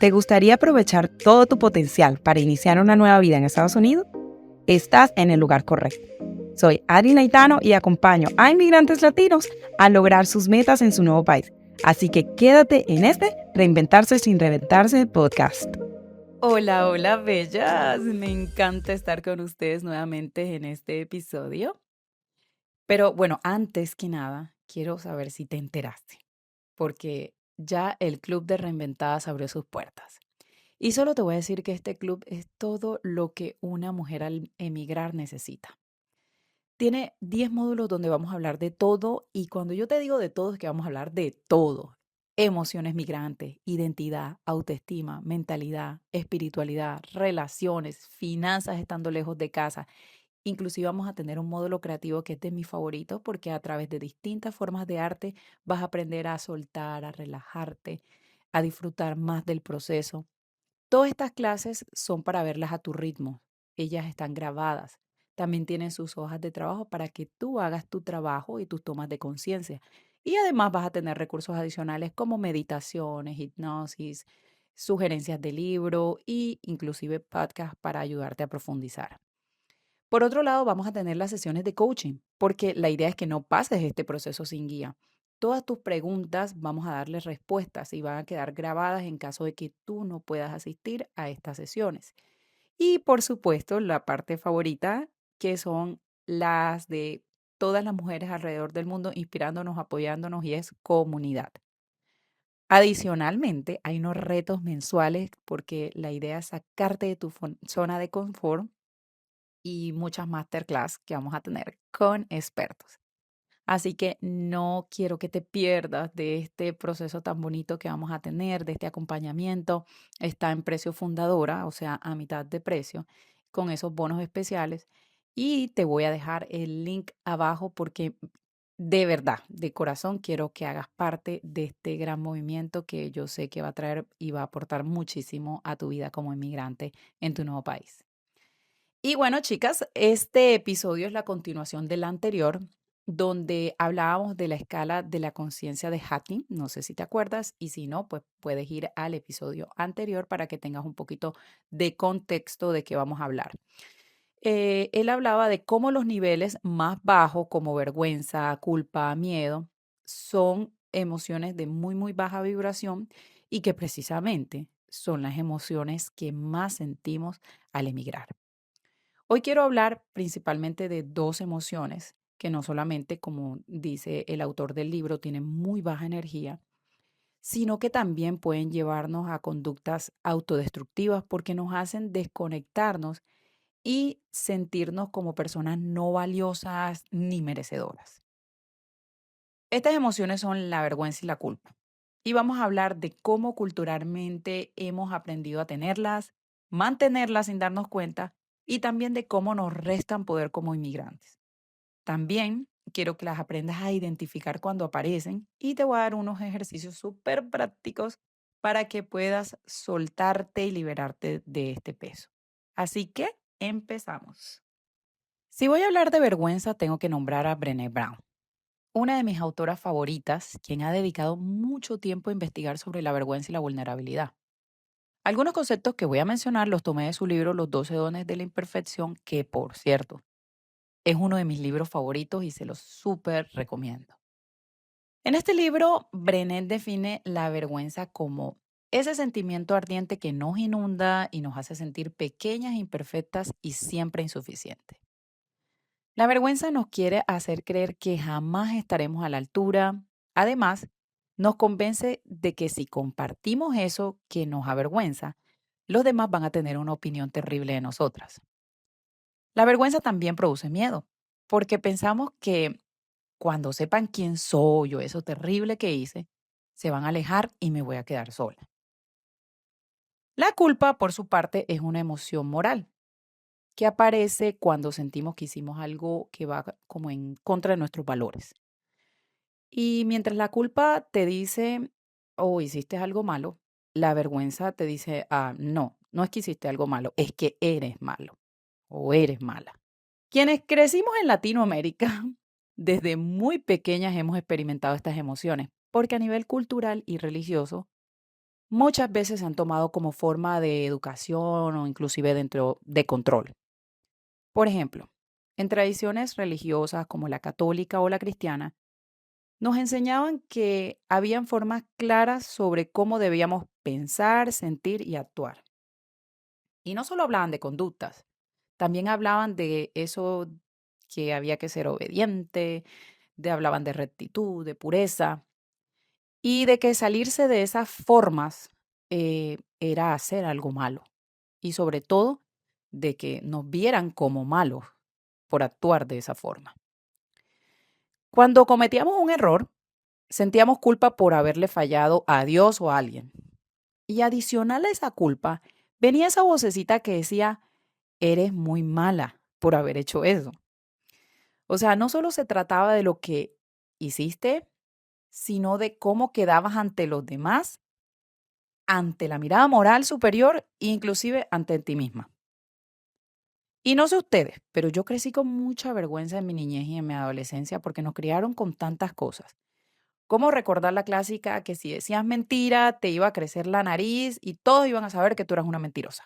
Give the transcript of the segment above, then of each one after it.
¿Te gustaría aprovechar todo tu potencial para iniciar una nueva vida en Estados Unidos? Estás en el lugar correcto. Soy Adri Naitano y acompaño a inmigrantes latinos a lograr sus metas en su nuevo país. Así que quédate en este Reinventarse sin Reventarse podcast. Hola, hola, bellas. Me encanta estar con ustedes nuevamente en este episodio. Pero bueno, antes que nada, quiero saber si te enteraste, porque ya el Club de Reinventadas abrió sus puertas. Y solo te voy a decir que este club es todo lo que una mujer al emigrar necesita. Tiene 10 módulos donde vamos a hablar de todo y cuando yo te digo de todo es que vamos a hablar de todo. Emociones migrantes, identidad, autoestima, mentalidad, espiritualidad, relaciones, finanzas estando lejos de casa. Inclusive vamos a tener un módulo creativo que es de mis favoritos porque a través de distintas formas de arte vas a aprender a soltar, a relajarte, a disfrutar más del proceso. Todas estas clases son para verlas a tu ritmo. Ellas están grabadas. También tienen sus hojas de trabajo para que tú hagas tu trabajo y tus tomas de conciencia. Y además vas a tener recursos adicionales como meditaciones, hipnosis, sugerencias de libro e inclusive podcast para ayudarte a profundizar. Por otro lado, vamos a tener las sesiones de coaching, porque la idea es que no pases este proceso sin guía. Todas tus preguntas vamos a darles respuestas y van a quedar grabadas en caso de que tú no puedas asistir a estas sesiones. Y por supuesto, la parte favorita, que son las de todas las mujeres alrededor del mundo inspirándonos, apoyándonos y es comunidad. Adicionalmente, hay unos retos mensuales porque la idea es sacarte de tu zona de confort y muchas masterclass que vamos a tener con expertos. Así que no quiero que te pierdas de este proceso tan bonito que vamos a tener, de este acompañamiento. Está en precio fundadora, o sea, a mitad de precio, con esos bonos especiales. Y te voy a dejar el link abajo porque de verdad, de corazón, quiero que hagas parte de este gran movimiento que yo sé que va a traer y va a aportar muchísimo a tu vida como inmigrante en tu nuevo país. Y bueno, chicas, este episodio es la continuación del anterior, donde hablábamos de la escala de la conciencia de Hattie. No sé si te acuerdas, y si no, pues puedes ir al episodio anterior para que tengas un poquito de contexto de qué vamos a hablar. Él hablaba de cómo los niveles más bajos, como vergüenza, culpa, miedo, son emociones de muy, muy baja vibración y que precisamente son las emociones que más sentimos al emigrar. Hoy quiero hablar principalmente de dos emociones que no solamente, como dice el autor del libro, tienen muy baja energía, sino que también pueden llevarnos a conductas autodestructivas porque nos hacen desconectarnos y sentirnos como personas no valiosas ni merecedoras. Estas emociones son la vergüenza y la culpa. Y vamos a hablar de cómo culturalmente hemos aprendido a tenerlas, mantenerlas sin darnos cuenta y también de cómo nos restan poder como inmigrantes. También quiero que las aprendas a identificar cuando aparecen y te voy a dar unos ejercicios súper prácticos para que puedas soltarte y liberarte de este peso. Así que empezamos. Si voy a hablar de vergüenza, tengo que nombrar a Brené Brown, una de mis autoras favoritas, quien ha dedicado mucho tiempo a investigar sobre la vergüenza y la vulnerabilidad. Algunos conceptos que voy a mencionar los tomé de su libro Los 12 dones de la imperfección, que por cierto, es uno de mis libros favoritos y se los súper recomiendo. En este libro, Brené define la vergüenza como ese sentimiento ardiente que nos inunda y nos hace sentir pequeñas, imperfectas y siempre insuficientes. La vergüenza nos quiere hacer creer que jamás estaremos a la altura. Además, nos convence de que si compartimos eso que nos avergüenza, los demás van a tener una opinión terrible de nosotras. La vergüenza también produce miedo, porque pensamos que cuando sepan quién soy o eso terrible que hice, se van a alejar y me voy a quedar sola. La culpa, por su parte, es una emoción moral que aparece cuando sentimos que hicimos algo que va como en contra de nuestros valores. Y mientras la culpa te dice, oh, hiciste algo malo, la vergüenza te dice, ah, no, no es que hiciste algo malo, es que eres malo o eres mala. Quienes crecimos en Latinoamérica, desde muy pequeñas hemos experimentado estas emociones, porque a nivel cultural y religioso, muchas veces se han tomado como forma de educación o inclusive dentro de control. Por ejemplo, en tradiciones religiosas como la católica o la cristiana, nos enseñaban que habían formas claras sobre cómo debíamos pensar, sentir y actuar. Y no solo hablaban de conductas, también hablaban de eso que había que ser obediente, hablaban de rectitud, de pureza y de que salirse de esas formas era hacer algo malo. Y sobre todo, de que nos vieran como malos por actuar de esa forma. Cuando cometíamos un error, sentíamos culpa por haberle fallado a Dios o a alguien. Y adicional a esa culpa, venía esa vocecita que decía, eres muy mala por haber hecho eso. O sea, no solo se trataba de lo que hiciste, sino de cómo quedabas ante los demás, ante la mirada moral superior, inclusive ante ti misma. Y no sé ustedes, pero yo crecí con mucha vergüenza en mi niñez y en mi adolescencia porque nos criaron con tantas cosas. ¿Cómo recordar la clásica que si decías mentira, te iba a crecer la nariz y todos iban a saber que tú eras una mentirosa?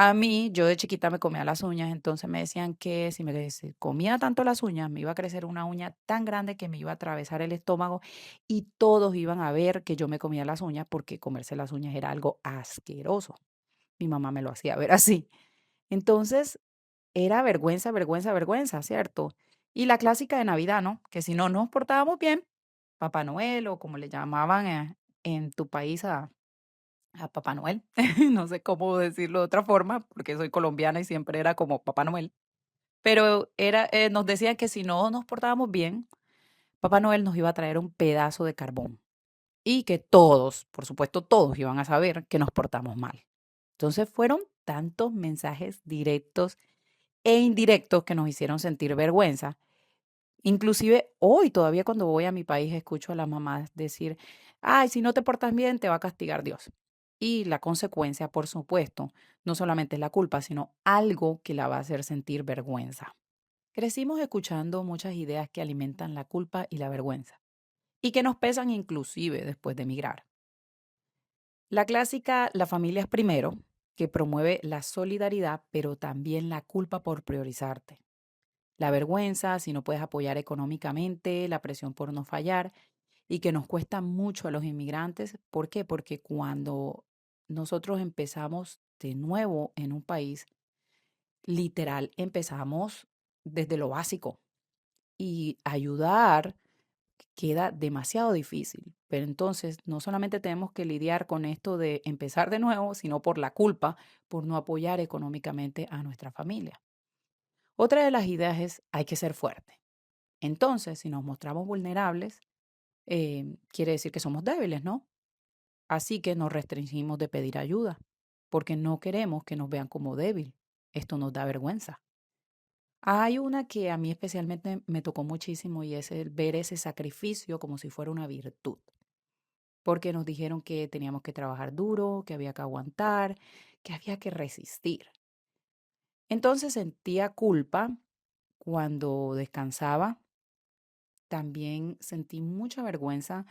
A mí, yo de chiquita me comía las uñas, entonces me decían que si me comía tanto las uñas, me iba a crecer una uña tan grande que me iba a atravesar el estómago y todos iban a ver que yo me comía las uñas porque comerse las uñas era algo asqueroso. Mi mamá me lo hacía ver así. Entonces, era vergüenza, vergüenza, vergüenza, ¿cierto? Y la clásica de Navidad, ¿no? Que si no nos portábamos bien, Papá Noel o como le llamaban en tu país a Papá Noel, no sé cómo decirlo de otra forma, porque soy colombiana y siempre era como Papá Noel, pero nos decían que si no nos portábamos bien, Papá Noel nos iba a traer un pedazo de carbón y que todos, por supuesto todos iban a saber que nos portamos mal. Entonces fueron tantos mensajes directos e indirectos que nos hicieron sentir vergüenza. Inclusive hoy todavía cuando voy a mi país escucho a las mamás decir, ay, si no te portas bien te va a castigar Dios. Y la consecuencia, por supuesto, no solamente es la culpa, sino algo que la va a hacer sentir vergüenza. Crecimos escuchando muchas ideas que alimentan la culpa y la vergüenza y que nos pesan inclusive después de emigrar. La clásica, la familia es primero, que promueve la solidaridad, pero también la culpa por priorizarte. La vergüenza, si no puedes apoyar económicamente, la presión por no fallar y que nos cuesta mucho a los inmigrantes. ¿Por qué? Porque cuando nosotros empezamos de nuevo en un país, literal, empezamos desde lo básico y ayudar queda demasiado difícil. Pero entonces no solamente tenemos que lidiar con esto de empezar de nuevo, sino por la culpa por no apoyar económicamente a nuestra familia. Otra de las ideas es hay que ser fuerte. Entonces, si nos mostramos vulnerables, quiere decir que somos débiles, ¿no? Así que nos restringimos de pedir ayuda, porque no queremos que nos vean como débil. Esto nos da vergüenza. Hay una que a mí especialmente me tocó muchísimo y es el ver ese sacrificio como si fuera una virtud, porque nos dijeron que teníamos que trabajar duro, que había que aguantar, que había que resistir. Entonces sentía culpa cuando descansaba, también sentí mucha vergüenza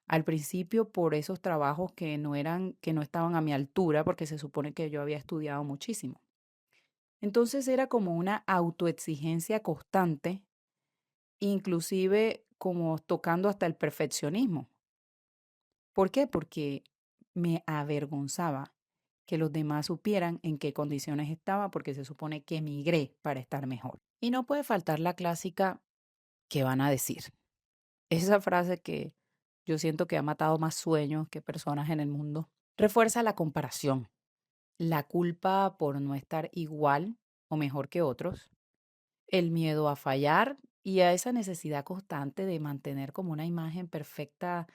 al principio por esos trabajos que no estaban a mi altura, porque se supone que yo había estudiado muchísimo. Entonces era como una autoexigencia constante, inclusive como tocando hasta el perfeccionismo. ¿Por qué? Porque me avergonzaba que los demás supieran en qué condiciones estaba, porque se supone que emigré para estar mejor. Y no puede faltar la clásica que van a decir. Esa frase que yo siento que ha matado más sueños que personas en el mundo. Refuerza la comparación, la culpa por no estar igual o mejor que otros, el miedo a fallar y a esa necesidad constante de mantener como una imagen perfecta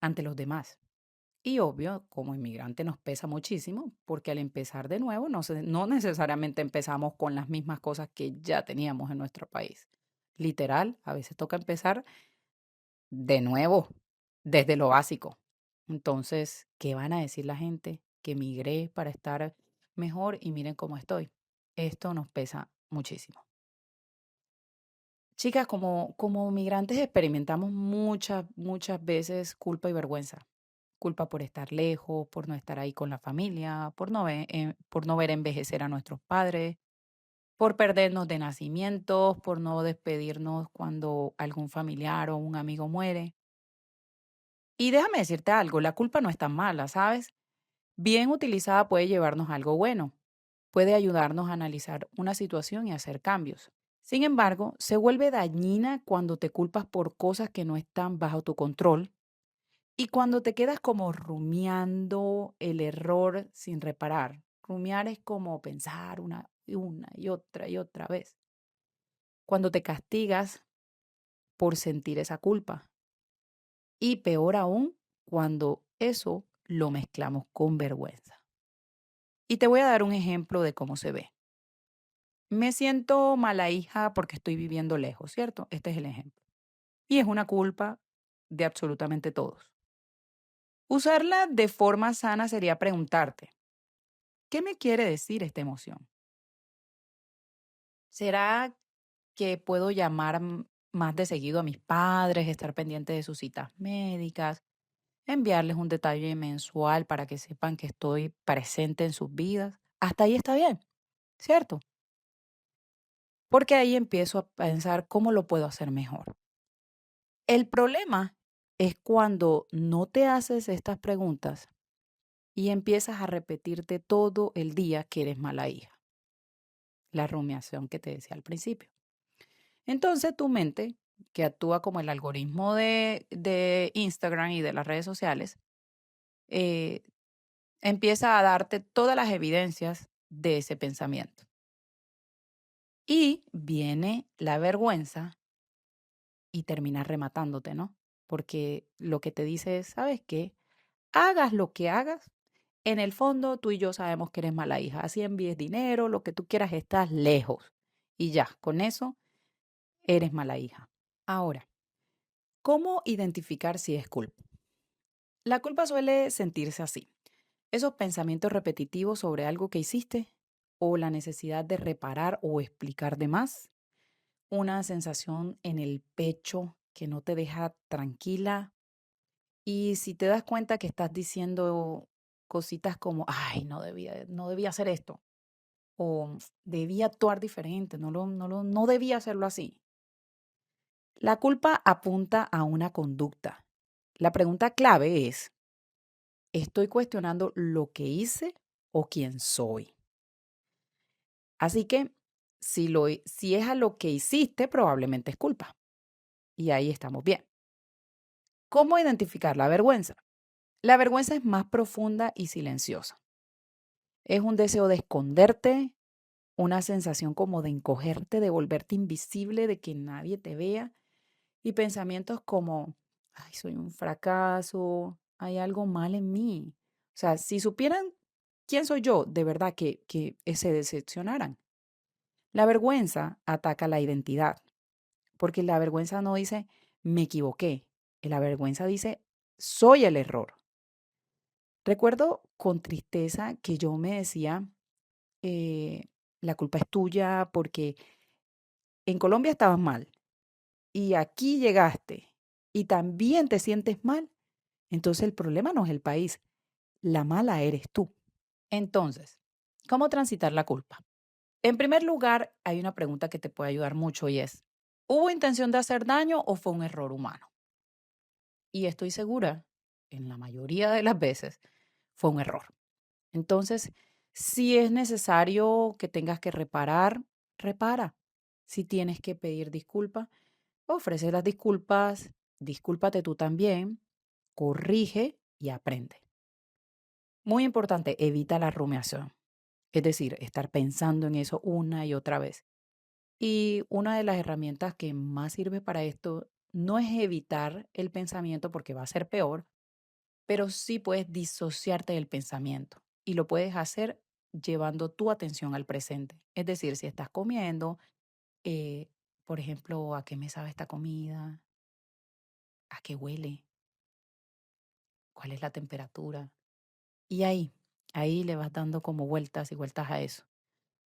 ante los demás. Y obvio, como inmigrante nos pesa muchísimo porque al empezar de nuevo no necesariamente empezamos con las mismas cosas que ya teníamos en nuestro país. Literal, a veces toca empezar de nuevo, desde lo básico. Entonces, ¿qué van a decir la gente? Que migré para estar mejor y miren cómo estoy. Esto nos pesa muchísimo. Chicas, como migrantes experimentamos muchas, muchas veces culpa y vergüenza. Culpa por estar lejos, por no estar ahí con la familia, por no ver envejecer a nuestros padres, por perdernos de nacimientos, por no despedirnos cuando algún familiar o un amigo muere. Y déjame decirte algo, la culpa no es tan mala, ¿sabes? Bien utilizada puede llevarnos a algo bueno, puede ayudarnos a analizar una situación y hacer cambios. Sin embargo, se vuelve dañina cuando te culpas por cosas que no están bajo tu control y cuando te quedas como rumiando el error sin reparar. Rumiar es como pensar una y otra vez. Cuando te castigas por sentir esa culpa. Y peor aún, cuando eso lo mezclamos con vergüenza. Y te voy a dar un ejemplo de cómo se ve. Me siento mala hija porque estoy viviendo lejos, ¿cierto? Este es el ejemplo. Y es una culpa de absolutamente todos. Usarla de forma sana sería preguntarte, ¿qué me quiere decir esta emoción? ¿Será que puedo llamar más de seguido a mis padres, estar pendiente de sus citas médicas, enviarles un detalle mensual para que sepan que estoy presente en sus vidas? Hasta ahí está bien, ¿cierto? Porque ahí empiezo a pensar cómo lo puedo hacer mejor. El problema es cuando no te haces estas preguntas y empiezas a repetirte todo el día que eres mala hija, la rumiación que te decía al principio. Entonces tu mente, que actúa como el algoritmo de Instagram y de las redes sociales, eh, empieza a darte todas las evidencias de ese pensamiento. Y viene la vergüenza y termina rematándote, ¿no? Porque lo que te dice es, ¿sabes qué? Hagas lo que hagas, en el fondo tú y yo sabemos que eres mala hija. Así envíes dinero, lo que tú quieras, estás lejos. Y ya, con eso eres mala hija. Ahora, ¿cómo identificar si es culpa? La culpa suele sentirse así. Esos pensamientos repetitivos sobre algo que hiciste o la necesidad de reparar o explicar de más. Una sensación en el pecho que no te deja tranquila. Y si te das cuenta que estás diciendo cositas como, ay, no debía hacer esto, o debía actuar diferente, no debía hacerlo así. La culpa apunta a una conducta. La pregunta clave es, ¿estoy cuestionando lo que hice o quién soy? Así que si es a lo que hiciste, probablemente es culpa. Y ahí estamos bien. ¿Cómo identificar la vergüenza? La vergüenza es más profunda y silenciosa. Es un deseo de esconderte, una sensación como de encogerte, de volverte invisible, de que nadie te vea, y pensamientos como, ay, soy un fracaso, hay algo mal en mí. O sea, si supieran quién soy yo, de verdad que se decepcionaran. La vergüenza ataca la identidad, porque la vergüenza no dice, me equivoqué. La vergüenza dice, soy el error. Recuerdo con tristeza que yo me decía, eh, la culpa es tuya porque en Colombia estabas mal y aquí llegaste y también te sientes mal. Entonces el problema no es el país, la mala eres tú. Entonces, ¿cómo transitar la culpa? En primer lugar, hay una pregunta que te puede ayudar mucho y es, ¿hubo intención de hacer daño o fue un error humano? Y estoy segura, en la mayoría de las veces, fue un error. Entonces, si es necesario que tengas que reparar, repara. Si tienes que pedir disculpas, ofrece las disculpas, discúlpate tú también, corrige y aprende. Muy importante, evita la rumiación, es decir, estar pensando en eso una y otra vez. Y una de las herramientas que más sirve para esto no es evitar el pensamiento porque va a ser peor, pero sí puedes disociarte del pensamiento y lo puedes hacer llevando tu atención al presente. Es decir, si estás comiendo, eh, por ejemplo, ¿a qué me sabe esta comida? ¿A qué huele? ¿Cuál es la temperatura? Y ahí le vas dando como vueltas y vueltas a eso.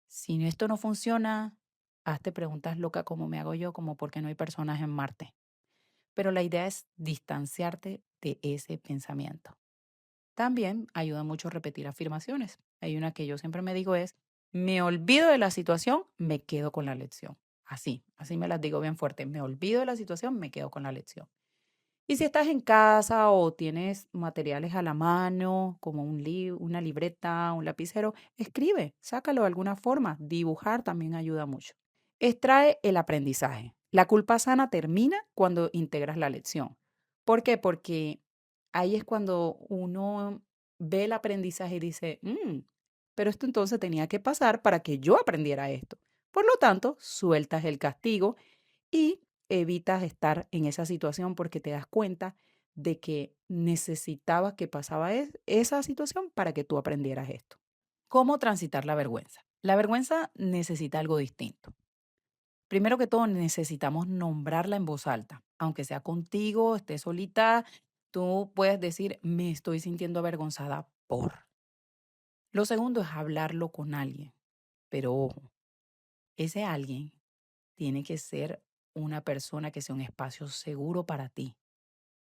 Si esto no funciona, hazte preguntas locas como me hago yo, como por qué no hay personas en Marte. Pero la idea es distanciarte de ese pensamiento. También ayuda mucho repetir afirmaciones. Hay una que yo siempre me digo es, me olvido de la situación, me quedo con la lección. Así me las digo bien fuerte. Me olvido de la situación, me quedo con la lección. Y si estás en casa o tienes materiales a la mano, como una libreta, un lapicero, escribe, sácalo de alguna forma. Dibujar también ayuda mucho. Extrae el aprendizaje. La culpa sana termina cuando integras la lección. ¿Por qué? Porque ahí es cuando uno ve el aprendizaje y dice, pero esto entonces tenía que pasar para que yo aprendiera esto. Por lo tanto, sueltas el castigo y evitas estar en esa situación porque te das cuenta de que necesitabas que pasaba esa situación para que tú aprendieras esto. ¿Cómo transitar la vergüenza? La vergüenza necesita algo distinto. Primero que todo, necesitamos nombrarla en voz alta. Aunque sea contigo, estés solita, tú puedes decir, me estoy sintiendo avergonzada por. Lo segundo es hablarlo con alguien. Pero ojo, ese alguien tiene que ser una persona que sea un espacio seguro para ti.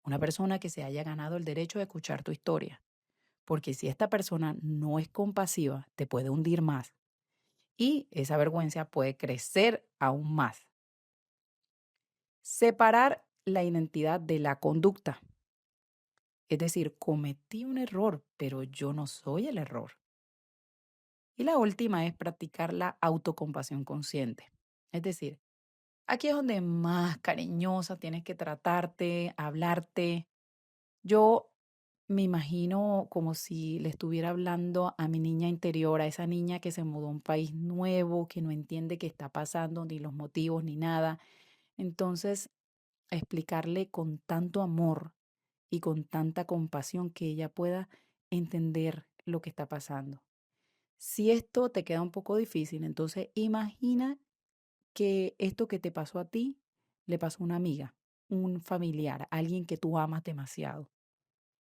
Una persona que se haya ganado el derecho de escuchar tu historia. Porque si esta persona no es compasiva, te puede hundir más. Y esa vergüenza puede crecer aún más. Separar la identidad de la conducta. Es decir, cometí un error, pero yo no soy el error. Y la última es practicar la autocompasión consciente. Es decir, aquí es donde más cariñosa tienes que tratarte, hablarte. Yo me imagino como si le estuviera hablando a mi niña interior, a esa niña que se mudó a un país nuevo, que no entiende qué está pasando, ni los motivos, ni nada. Entonces, explicarle con tanto amor y con tanta compasión que ella pueda entender lo que está pasando. Si esto te queda un poco difícil, entonces imagina que esto que te pasó a ti le pasó a una amiga, un familiar, alguien que tú amas demasiado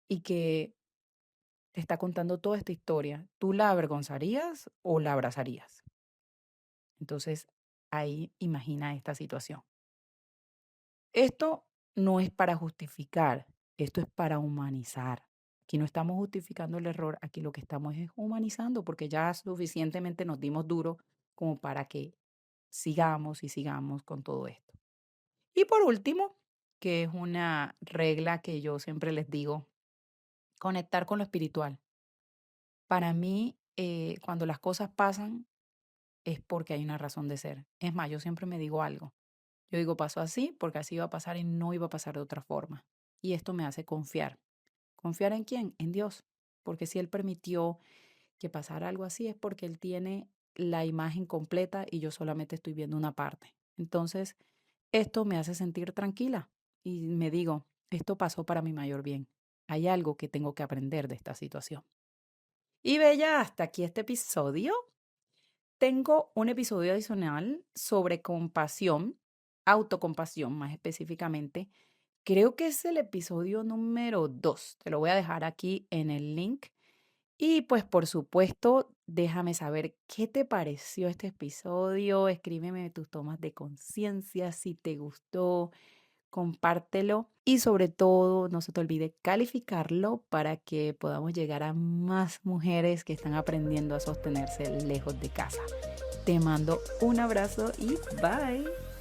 y que te está contando toda esta historia. ¿Tú la avergonzarías o la abrazarías? Entonces, ahí imagina esta situación. Esto no es para justificar, esto es para humanizar. Aquí no estamos justificando el error, aquí lo que estamos es humanizando porque ya suficientemente nos dimos duro como para que sigamos y sigamos con todo esto. Y por último, que es una regla que yo siempre les digo, conectar con lo espiritual. Para mí, cuando las cosas pasan es porque hay una razón de ser. Es más, yo siempre me digo algo. Yo digo, pasó así porque así iba a pasar y no iba a pasar de otra forma. Y esto me hace confiar. ¿Confiar en quién? En Dios. Porque si Él permitió que pasara algo así es porque Él tiene la imagen completa y yo solamente estoy viendo una parte. Entonces, esto me hace sentir tranquila y me digo, esto pasó para mi mayor bien. Hay algo que tengo que aprender de esta situación. Y Bella, hasta aquí este episodio. Tengo un episodio adicional sobre compasión, autocompasión más específicamente. Creo que es el episodio número 2. Te lo voy a dejar aquí en el link. Y pues por supuesto, déjame saber qué te pareció este episodio. Escríbeme tus tomas de conciencia, si te gustó, compártelo y sobre todo no se te olvide calificarlo para que podamos llegar a más mujeres que están aprendiendo a sostenerse lejos de casa. Te mando un abrazo y bye.